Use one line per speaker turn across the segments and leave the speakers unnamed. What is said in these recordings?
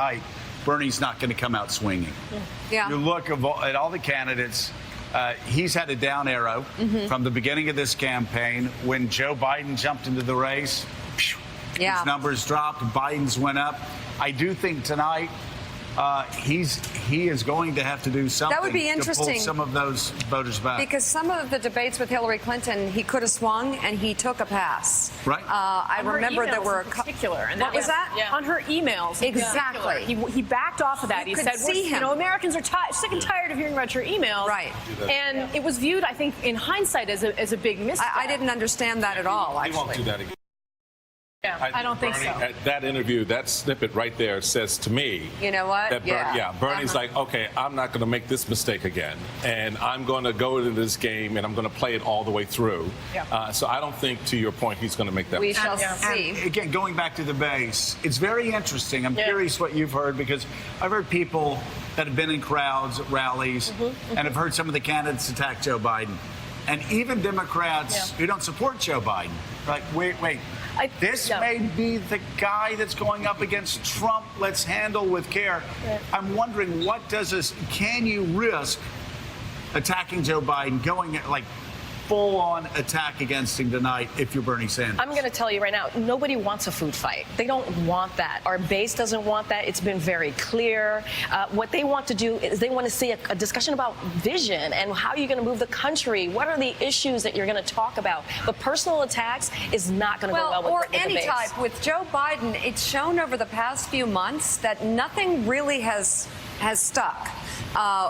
tonight, Bernie's not going to come out swinging.
Yeah.
You look at all the candidates. He's had a down arrow from the beginning of this campaign. When Joe Biden jumped into the race, his numbers dropped, Biden's went up. I do think tonight he is going to have to do something
that would be interesting
to pull some of those voters back.
Because some of the debates with Hillary Clinton, he could have swung and he took a pass.
Right.
I remember there were
particular. And
what was that?
Yeah. On her emails.
Exactly.
He backed off of that. He said, Americans are sick and tired of hearing about your emails.
Right.
And it was viewed, I think, in hindsight as a big misstep.
I didn't understand that at all, actually.
He won't do that again.
Yeah, I don't think so.
At that interview, that snippet right there says to me,
you know what?
That Bernie's like, okay, I'm not going to make this mistake again, and I'm going to go into this game and I'm going to play it all the way through. Yeah. So I don't think, to your point, he's going to make that
mistake.
We
shall see.
And again, going back to the base, it's very interesting. I'm curious what you've heard, because I've heard people that have been in crowds, rallies, and have heard some of the candidates attack Joe Biden. And even Democrats who don't support Joe Biden, like, wait. This may be the guy that's going up against Trump. Let's handle with care. Right. I'm wondering, can you risk attacking Joe Biden, going like full-on attack against him tonight if you're Bernie Sanders?
I'm going to tell you right now, nobody wants a food fight. They don't want that. Our base doesn't want that. It's been very clear. What they want to do is they want to see a discussion about vision and how you're going to move the country. What are the issues that you're going to talk about? But personal attacks is not going to go well with the base.
Or any type. With Joe Biden, it's shown over the past few months that nothing really has stuck.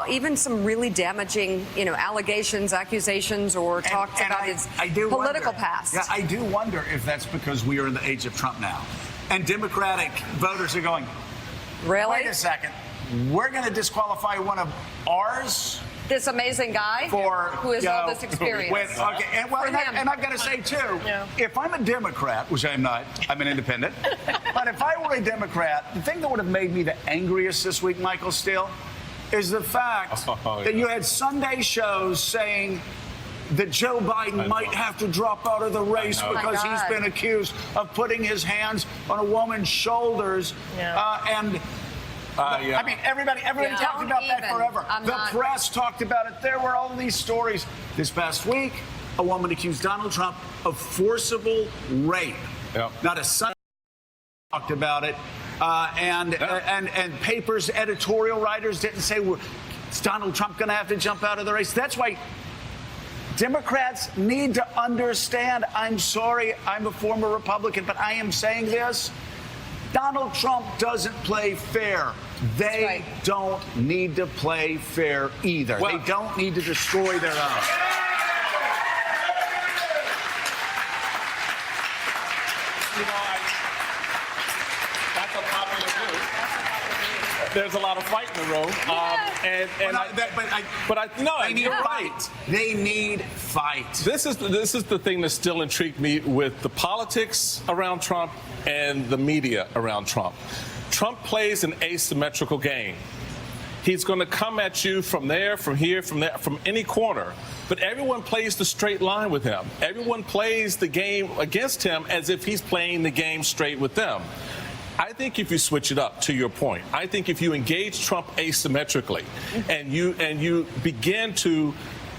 Even some really damaging, allegations, accusations, or talks about his political past.
Yeah, I do wonder if that's because we are in the age of Trump now, and Democratic voters are going,
really?
Wait a second, we're going to disqualify one of ours.
This amazing guy who has all this experience.
And I've got to say, too, if I'm a Democrat, which I'm not, I'm an independent, but if I were a Democrat, the thing that would have made me the angriest this week, Michael Steele, is the fact that you had Sunday shows saying that Joe Biden might have to drop out of the race because he's been accused of putting his hands on a woman's shoulders. I mean, everybody talked about that forever. The press talked about it. There were all of these stories. This past week, a woman accused Donald Trump of forcible rape. Not a Sunday talked about it. And papers, editorial writers didn't say, is Donald Trump going to have to jump out of the race? That's why Democrats need to understand. I'm sorry, I'm a former Republican, but I am saying this. Donald Trump doesn't play fair. They don't need to play fair either. They don't need to destroy their own.
There's a lot of fight in the room,
They need fight.
This is the thing that still intrigued me with the politics around Trump and the media around Trump. Trump plays an asymmetrical game. He's going to come at you from there, from here, from there, from any corner. But everyone plays the straight line with him. Everyone plays the game against him as if he's playing the game straight with them. I think if you switch it up, to your point, I think if you engage Trump asymmetrically and you begin to,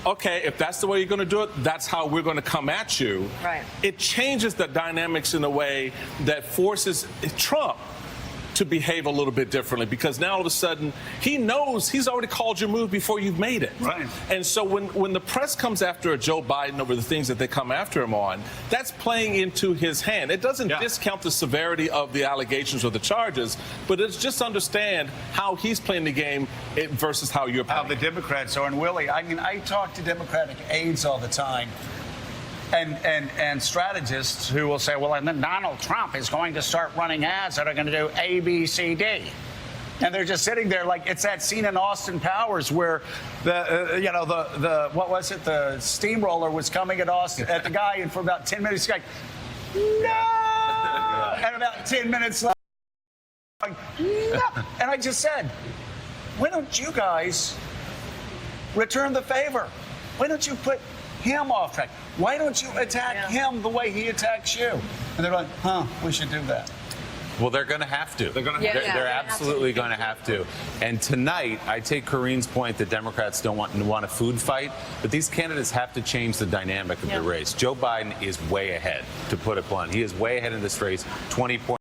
okay, if that's the way you're going to do it, that's how we're going to come at you.
Right.
It changes the dynamics in a way that forces Trump to behave a little bit differently, because now all of a sudden he knows he's already called your move before you've made it.
Right.
And so when the press comes after a Joe Biden over the things that they come after him on, that's playing into his hand. It doesn't discount the severity of the allegations or the charges, but it's just understand how he's playing the game versus how you're playing.
How the Democrats are. And Willie, I mean, I talk to Democratic aides all the time. And strategists who will say, well, and then Donald Trump is going to start running ads that are going to do A, B, C, D. And they're just sitting there like it's that scene in Austin Powers where what was it? The steamroller was coming at the guy, and for about 10 minutes, he's like, no! And about 10 minutes later, like, no! And I just said, why don't you guys return the favor? Why don't you put him off track? Why don't you attack him the way he attacks you? And they're like, we should do that.
Well, they're going to have to. They're absolutely going to have to. And tonight, I take Kareen's point that Democrats don't want a food fight, but these candidates have to change the dynamic of the race. Joe Biden is way ahead, to put it blunt. He is way ahead in this race, 20 points.